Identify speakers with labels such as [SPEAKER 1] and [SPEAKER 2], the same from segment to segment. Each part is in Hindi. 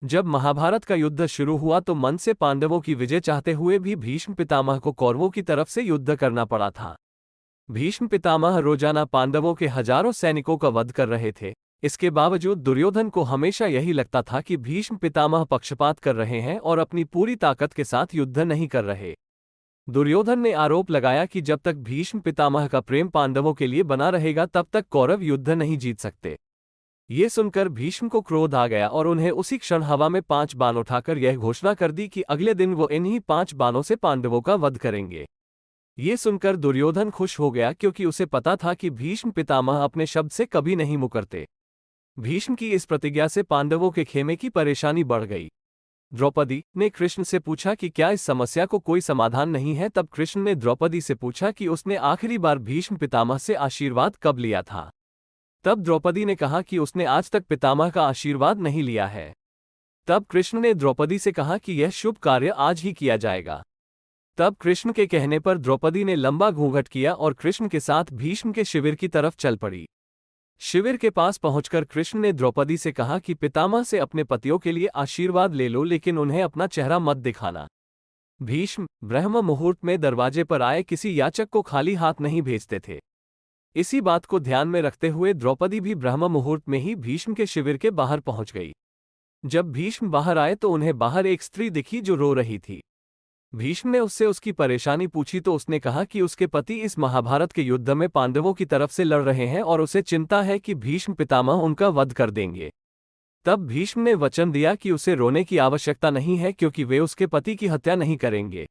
[SPEAKER 1] जब महाभारत का युद्ध शुरू हुआ तो मन से पांडवों की विजय चाहते हुए भी भीष्म पितामह को कौरवों की तरफ से युद्ध करना पड़ा था। भीष्म पितामह रोजाना पांडवों के हजारों सैनिकों का वध कर रहे थे। इसके बावजूद दुर्योधन को हमेशा यही लगता था कि भीष्म पितामह पक्षपात कर रहे हैं और अपनी पूरी ताकत के साथ युद्ध नहीं कर रहे। दुर्योधन ने आरोप लगाया कि जब तक भीष्म पितामह का प्रेम पांडवों के लिए बना रहेगा तब तक कौरव युद्ध नहीं जीत सकते। ये सुनकर भीष्म को क्रोध आ गया और उन्हें उसी क्षण हवा में 5 बाण उठाकर यह घोषणा कर दी कि अगले दिन वो इन्हीं 5 बाणों से पांडवों का वध करेंगे। ये सुनकर दुर्योधन खुश हो गया क्योंकि उसे पता था कि भीष्म पितामह अपने शब्द से कभी नहीं मुकरते। भीष्म की इस प्रतिज्ञा से पांडवों के खेमे की परेशानी बढ़ गई। द्रौपदी ने कृष्ण से पूछा कि क्या इस समस्या को कोई समाधान नहीं है। तब कृष्ण ने द्रौपदी से पूछा कि उसने आखिरी बार भीष्म पितामह से आशीर्वाद कब लिया था। तब द्रौपदी ने कहा कि उसने आज तक पितामह का आशीर्वाद नहीं लिया है। तब कृष्ण ने द्रौपदी से कहा कि यह शुभ कार्य आज ही किया जाएगा। तब कृष्ण के कहने पर द्रौपदी ने लंबा घूंघट किया और कृष्ण के साथ भीष्म के शिविर की तरफ चल पड़ी। शिविर के पास पहुंचकर कृष्ण ने द्रौपदी से कहा कि पितामह से अपने पतियों के लिए आशीर्वाद ले लो, लेकिन उन्हें अपना चेहरा मत दिखाना। भीष्म ब्रह्म मुहूर्त में दरवाजे पर आए किसी याचक को खाली हाथ नहीं भेजते थे। इसी बात को ध्यान में रखते हुए द्रौपदी भी ब्रह्म मुहूर्त में ही भीष्म के शिविर के बाहर पहुंच गई। जब भीष्म बाहर आए तो उन्हें बाहर एक स्त्री दिखी जो रो रही थी। भीष्म ने उससे उसकी परेशानी पूछी तो उसने कहा कि उसके पति इस महाभारत के युद्ध में पांडवों की तरफ से लड़ रहे हैं और उसे चिंता है कि भीष्म पितामह उनका वध कर देंगे। तब भीष्म ने वचन दिया कि उसे रोने की आवश्यकता नहीं है क्योंकि वे उसके पति की हत्या नहीं करेंगे।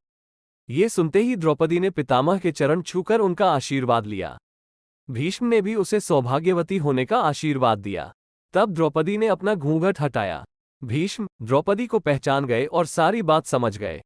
[SPEAKER 1] ये सुनते ही द्रौपदी ने पितामह के चरण छूकर उनका आशीर्वाद लिया। भीष्म ने भी उसे सौभाग्यवती होने का आशीर्वाद दिया। तब द्रौपदी ने अपना घूंघट हटाया। भीष्म द्रौपदी को पहचान गए और सारी बात समझ गए।